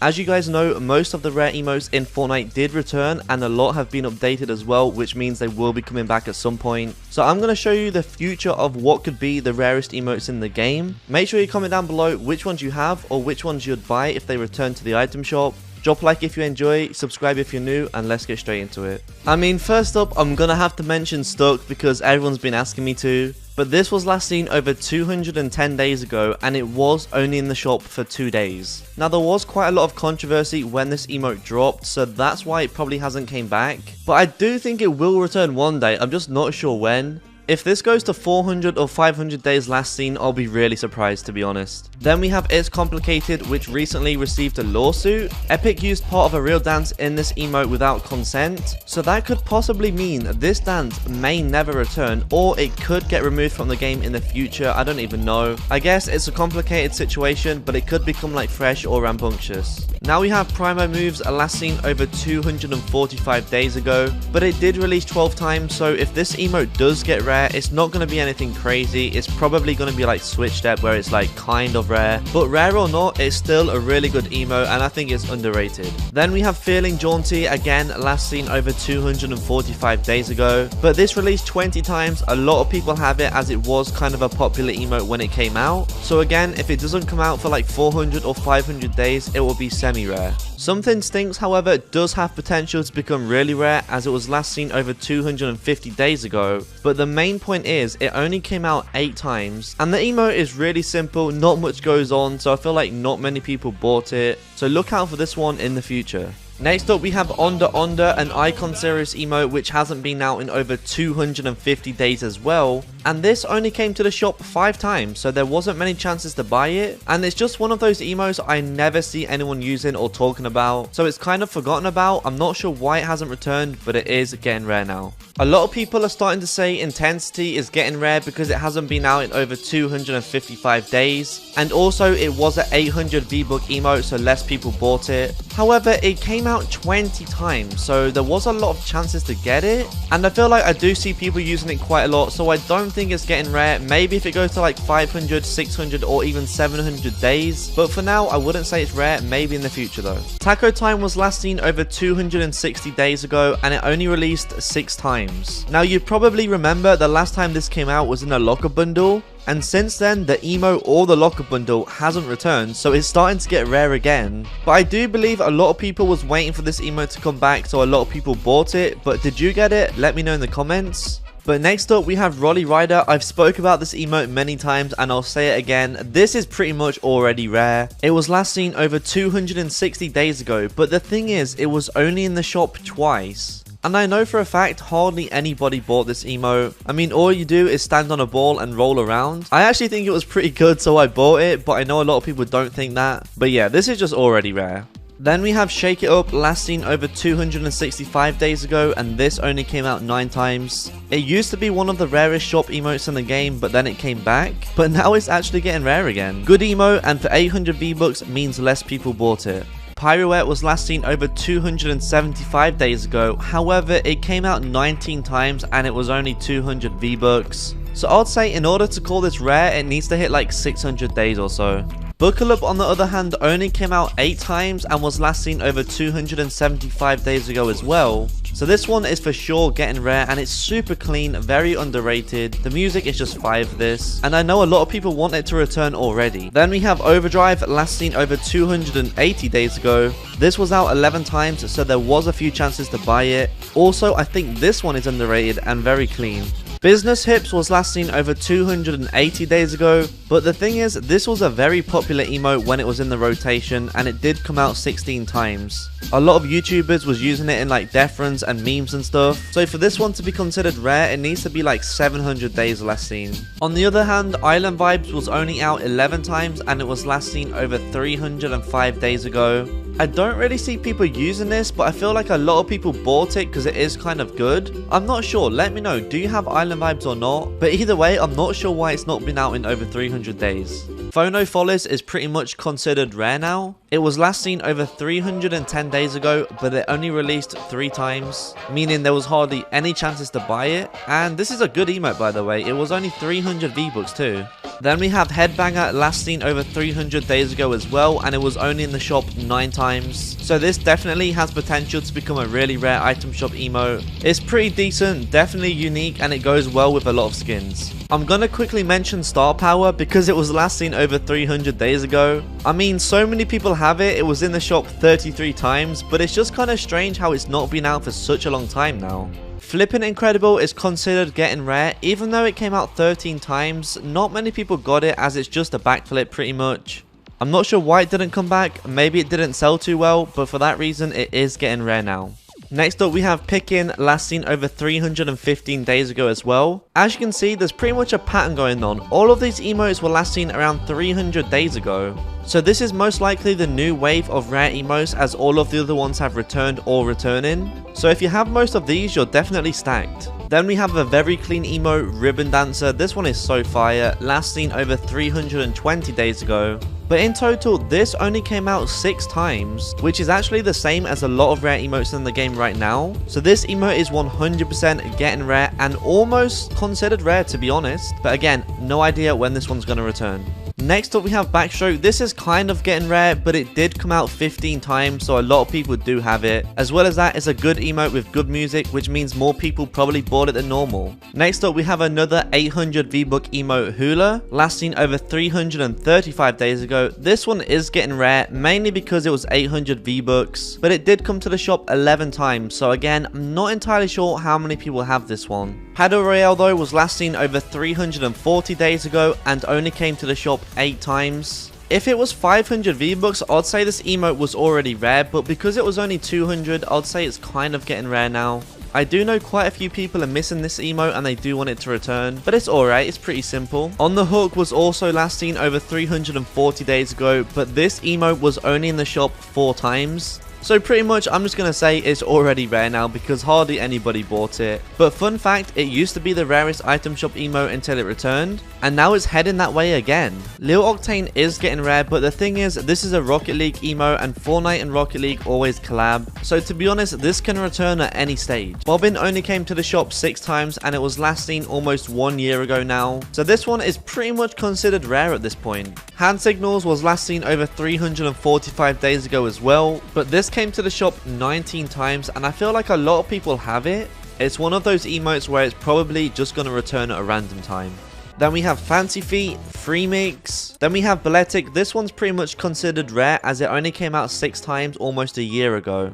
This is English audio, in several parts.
As you guys know, most of the rare emotes in Fortnite did return, and a lot have been updated as well, which means they will be coming back at some point. So I'm going to show you the future of what could be the rarest emotes in the game. Make sure you comment down below which ones you have or which ones you'd buy if they return to the item shop. Drop a like if you enjoy, subscribe if you're new, and let's get straight into it. I mean, first up, I'm gonna have to mention Stuck because everyone's been asking me to. But this was last seen over 210 days ago, and it was only in the shop for 2 days. Now, there was quite a lot of controversy when this emote dropped, so that's why it probably hasn't came back. But I do think it will return one day, I'm just not sure when. If this goes to 400 or 500 days last seen, I'll be really surprised, to be honest. Then we have It's Complicated, which recently received a lawsuit. Epic used part of a real dance in this emote without consent, so that could possibly mean this dance may never return, or it could get removed from the game in the future. I don't even know. I guess it's a complicated situation, but it could become like fresh or rambunctious. Now we have Primo Moves, last seen over 245 days ago, but it did release 12 times, so if this emote does get rare, it's not going to be anything crazy. It's probably going to be like Switch Step, where it's like kind of rare, but rare or not, it's still a really good emote, and I think it's underrated. Then we have Feeling Jaunty, again last seen over 245 days ago, but this released 20 times. A lot of people have it as it was kind of a popular emote when it came out, so again, if it doesn't come out for like 400 or 500 days, it will be semi-rare. Something Stinks, however, does have potential to become really rare, as it was last seen over 250 days ago, but the main point is it only came out 8 times, and the emote is really simple, not much goes on, so I feel like not many people bought it, so look out for this one in the future. Next up we have Onda, an Icon series emote which hasn't been out in over 250 days as well, and this only came to the shop 5 times, so there wasn't many chances to buy it, and it's just one of those emotes I never see anyone using or talking about, so it's kind of forgotten about. I'm not sure why it hasn't returned, but it is getting rare now. A lot of people are starting to say Intensity is getting rare because it hasn't been out in over 255 days, and also it was an 800 V-Buck emote, so less people bought it. However, it came out 20 times, so there was a lot of chances to get it, and I feel like I do see people using it quite a lot, so I don't think it's getting rare. Maybe if it goes to like 500, 600 or even 700 days, but for now I wouldn't say it's rare, maybe in the future though. Taco Time was last seen over 260 days ago, and it only released 6 times. Now you probably remember the last time this came out was in a locker bundle, and since then the emote or the locker bundle hasn't returned, so it's starting to get rare again. But I do believe a lot of people was waiting for this emote to come back, so a lot of people bought it. But did you get it? Let me know in the comments. But next up we have Rolly Rider. I've spoke about this emote many times and I'll say it again, this is pretty much already rare. It was last seen over 260 days ago, but the thing is it was only in the shop twice. And I know for a fact hardly anybody bought this emote. I mean, all you do is stand on a ball and roll around. I actually think it was pretty good, so I bought it, but I know a lot of people don't think that. But yeah, this is just already rare. Then we have Shake It Up, last seen over 265 days ago, and this only came out 9 times. It used to be one of the rarest shop emotes in the game, but then it came back. But now it's actually getting rare again. Good emote, and for 800 V-Bucks means less people bought it. Pirouette was last seen over 275 days ago, however it came out 19 times and it was only 200 V-Bucks. So I'd say in order to call this rare, it needs to hit like 600 days or so. Buckle Up on the other hand only came out 8 times and was last seen over 275 days ago as well. So this one is for sure getting rare, and it's super clean, very underrated. The music is just fire for this, and I know a lot of people want it to return already. Then we have Overdrive, last seen over 280 days ago. This was out 11 times, so there was a few chances to buy it. Also, I think this one is underrated and very clean. Business Hips was last seen over 280 days ago, but the thing is, this was a very popular emote when it was in the rotation, and it did come out 16 times. A lot of YouTubers was using it in like death runs and memes and stuff, so for this one to be considered rare, it needs to be like 700 days last seen. On the other hand, Island Vibes was only out 11 times, and it was last seen over 305 days ago. I don't really see people using this, but I feel like a lot of people bought it because it is kind of good. I'm not sure, let me know, do you have Island Vibes or not? But either way, I'm not sure why it's not been out in over 300 days. Phono Follies is pretty much considered rare now. It was last seen over 310 days ago, but it only released 3 times, meaning there was hardly any chances to buy it. And this is a good emote, by the way. It was only 300 V-Bucks too. Then we have Headbanger, last seen over 300 days ago as well, and it was only in the shop 9 times. So this definitely has potential to become a really rare item shop emote. It's pretty decent, definitely unique, and it goes well with a lot of skins. I'm gonna quickly mention Star Power because it was last seen over 300 days ago. I mean, so many people have it, it was in the shop 33 times, but it's just kinda strange how it's not been out for such a long time now. Flippin' Incredible is considered getting rare, even though it came out 13 times, not many people got it as it's just a backflip pretty much. I'm not sure why it didn't come back, maybe it didn't sell too well, but for that reason it is getting rare now. Next up we have Pickin', last seen over 315 days ago as well. As you can see, there's pretty much a pattern going on. All of these emotes were last seen around 300 days ago. So this is most likely the new wave of rare emotes as all of the other ones have returned or returning. So if you have most of these, you're definitely stacked. Then we have a very clean emote, Ribbon Dancer. This one is so fire, last seen over 320 days ago. But in total, this only came out 6 times, which is actually the same as a lot of rare emotes in the game right now. So this emote is 100% getting rare and almost considered rare to be honest. But again, no idea when this one's going to return. Next up we have Backstroke. This is kind of getting rare, but it did come out 15 times, so a lot of people do have it. As well as that, it's a good emote with good music, which means more people probably bought it than normal. Next up we have another 800 V-Buck emote, Hula, last seen over 335 days ago. This one is getting rare, mainly because it was 800 V-Bucks, but it did come to the shop 11 times, so again, I'm not entirely sure how many people have this one. Paddle Royale though was last seen over 340 days ago and only came to the shop 8 times. If it was 500 V-Bucks, I'd say this emote was already rare, but because it was only 200, I'd say it's kind of getting rare now. I do know quite a few people are missing this emote and they do want it to return, but it's alright, it's pretty simple. On the Hook was also last seen over 340 days ago, but this emote was only in the shop 4 times. So pretty much I'm just gonna say it's already rare now because hardly anybody bought it. But fun fact, it used to be the rarest item shop emote until it returned, and now it's heading that way again. Lil Octane is getting rare, but the thing is, this is a Rocket League emote and Fortnite and Rocket League always collab. So to be honest, this can return at any stage. Bobbin only came to the shop 6 times and it was last seen almost 1 year ago now. So this one is pretty much considered rare at this point. Hand Signals was last seen over 345 days ago as well, but this came to the shop 19 times and I feel like a lot of people have it. It's one of those emotes where it's probably just going to return at a random time. Then we have Fancy Feet, Free Mix. Then we have Balletic. This one's pretty much considered rare as it only came out 6 times almost a year ago.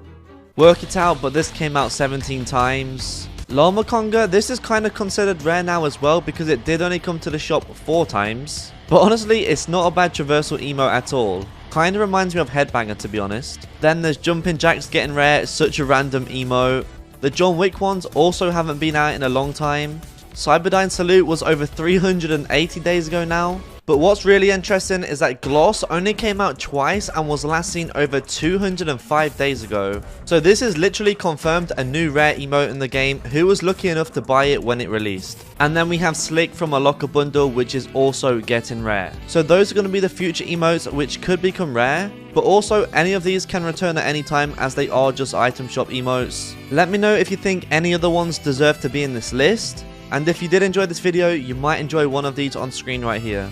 Work It Out, but this came out 17 times. Llama Conga, this is kind of considered rare now as well because it did only come to the shop 4 times. But honestly, it's not a bad traversal emote at all. Kinda reminds me of Headbanger to be honest. Then there's Jumpin' Jacks getting rare, it's such a random emote. The John Wick ones also haven't been out in a long time. Cyberdyne Salute was over 380 days ago now. But what's really interesting is that Gloss only came out twice and was last seen over 205 days ago. So this is literally confirmed a new rare emote in the game. Who was lucky enough to buy it when it released? And then we have Slick from a locker bundle, which is also getting rare. So those are going to be the future emotes which could become rare. But also any of these can return at any time as they are just item shop emotes. Let me know if you think any other ones deserve to be in this list. And if you did enjoy this video, you might enjoy one of these on screen right here.